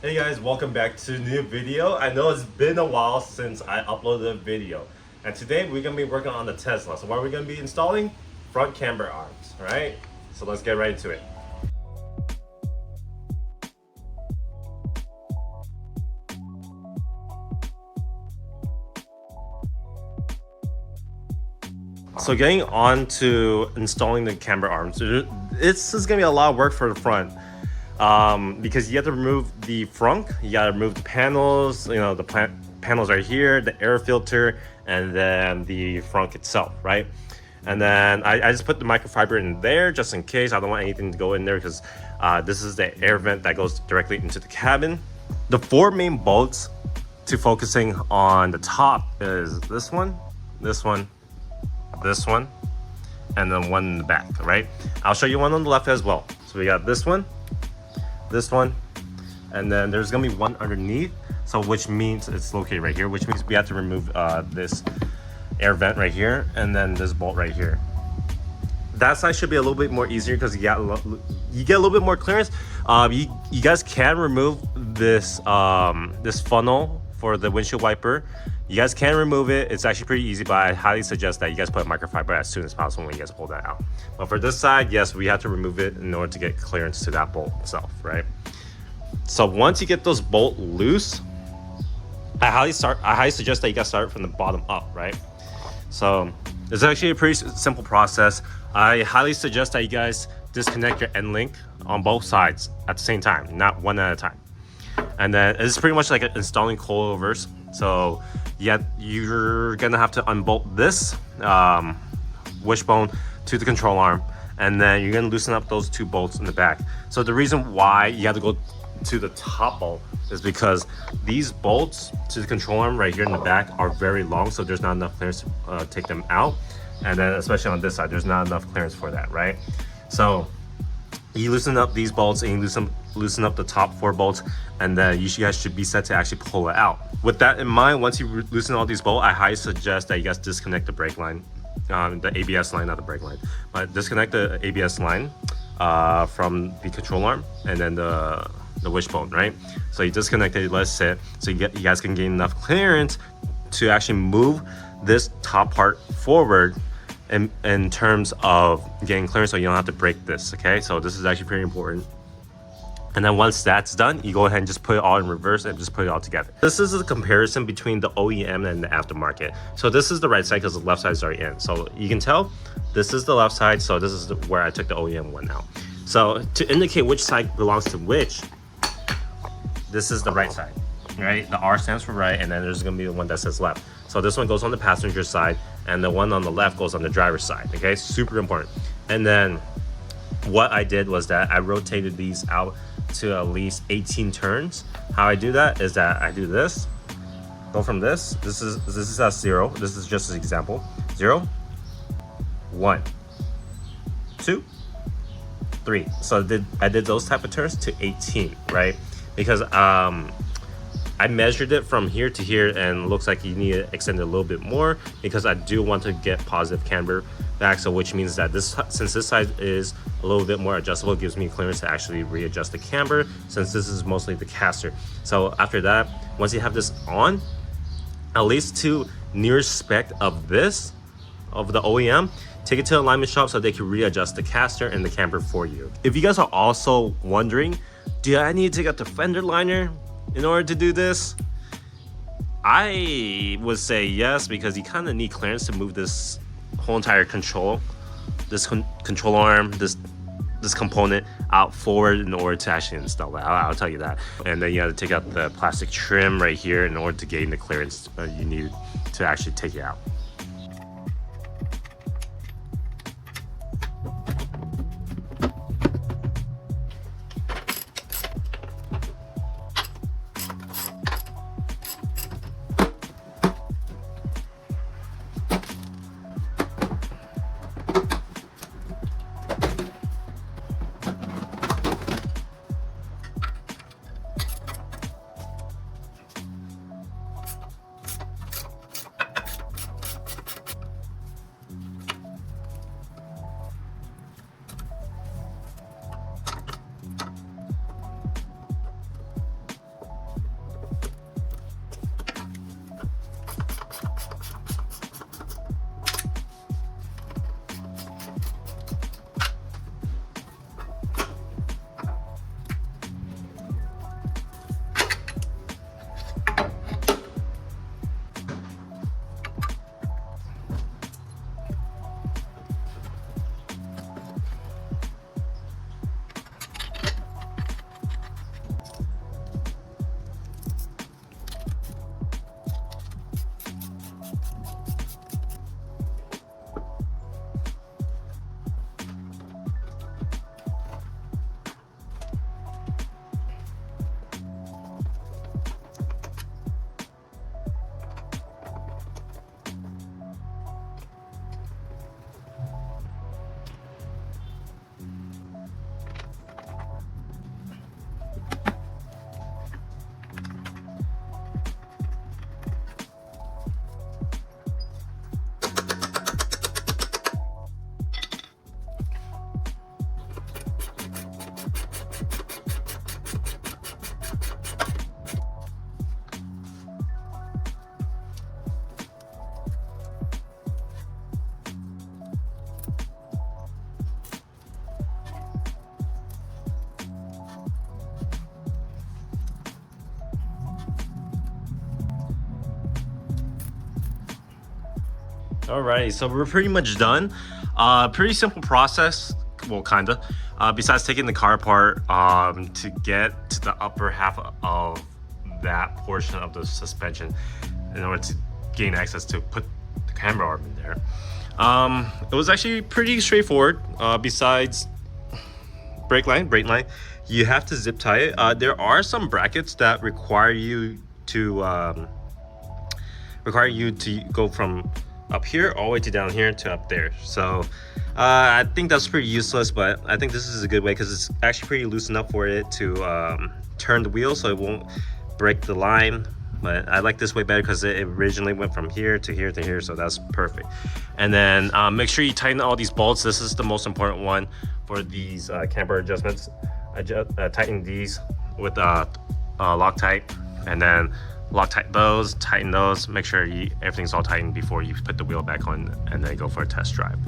Hey guys, welcome back to a new video. I know it's been a while since I uploaded a video. And today we're going to be working on the Tesla. So what are we going to be installing? Front camber arms, alright? So let's get right into it. So getting on to installing the camber arms, this is going to be a lot of work for the front. Because you have to remove the frunk, you gotta remove the panels, you know, the panels right here, the air filter, and then the frunk itself, right? And then I just put the microfiber in there just in case. I don't want anything to go in there because this is the air vent that goes directly into the cabin. The four main bolts to focusing on the top is this one, this one, this one, and then one in the back, right? I'll show you one on the left as well. So we got this one, and then there's gonna be one underneath, so which means it's located right here, which means we have to remove this air vent right here, and then this bolt right here. That side should be a little bit more easier because you get a little bit more clearance. You guys can remove this this funnel for the windshield wiper. You guys can remove it. It's actually pretty easy, but I highly suggest that you guys put microfiber as soon as possible when you guys pull that out. But for this side, yes, we have to remove it in order to get clearance to that bolt itself, right? So once you get those bolts loose, I highly suggest that you guys start from the bottom up, right? So it's actually a pretty simple process. I highly suggest that you guys disconnect your end link on both sides at the same time, not one at a time. And then it's pretty much like installing coilovers. So yeah, you're gonna have to unbolt this wishbone to the control arm, and then you're gonna loosen up those two bolts in the back. So the reason why you have to go to the top bolt is because these bolts to the control arm right here in the back are very long, so there's not enough clearance to take them out. And then especially on this side, there's not enough clearance for that, right? So you loosen up these bolts and you loosen up the top four bolts, and then you guys should be set to actually pull it out. With that in mind, once you loosen all these bolts, I highly suggest that you guys disconnect the brake line, the ABS line, not the brake line, but disconnect the ABS line from the control arm and then the wishbone, right? So you disconnect it, let it sit, so you guys can gain enough clearance to actually move this top part forward in terms of getting clearance, so you don't have to break this, okay? So this is actually pretty important. And then once that's done, you go ahead and just put it all in reverse and just put it all together. This is the comparison between the OEM and the aftermarket. So this is the right side because the left side is already in. So you can tell this is the left side, so this is where I took the OEM one out. So to indicate which side belongs to which, this is the right side, right? The R stands for right, and then there's gonna be the one that says left. So this one goes on the passenger side, and the one on the left goes on the driver's side, okay? Super important. And then what I did was that I rotated these out to at least 18 turns. How I do that is that I do this, go from this is at 0. This is just an example. 0, 1, 2, 3. So I did those type of turns to 18, right? Because I measured it from here to here, and it looks like you need to extend it a little bit more because I do want to get positive camber back. So which means that since this side is a little bit more adjustable, it gives me clearance to actually readjust the camber, since this is mostly the caster. So after that, once you have this on, at least to near spec of the OEM, take it to the alignment shop so they can readjust the caster and the camber for you. If you guys are also wondering, do I need to take out the fender liner in order to do this? I would say yes, because you kind of need clearance to move this whole entire control arm, this component out forward in order to actually install it. I'll tell you that. And then you have to take out the plastic trim right here in order to gain the clearance you need to actually take it out. Alright, so we're pretty much done. Pretty simple process, well, kinda. Besides taking the car apart, to get to the upper half of that portion of the suspension in order to gain access to put the camber arm in there. It was actually pretty straightforward. Besides brake line, you have to zip tie it. There are some brackets that require you to go from up here all the way to down here to up there. So I think that's pretty useless, but I think this is a good way because it's actually pretty loose enough for it to turn the wheel so it won't break the line. But I like this way better because it originally went from here to here to here, so that's perfect. And then make sure you tighten all these bolts. This is the most important one for these camber adjustments. Tighten these with Loctite, and then Loctite those, tighten those, make sure everything's all tightened before you put the wheel back on and then go for a test drive.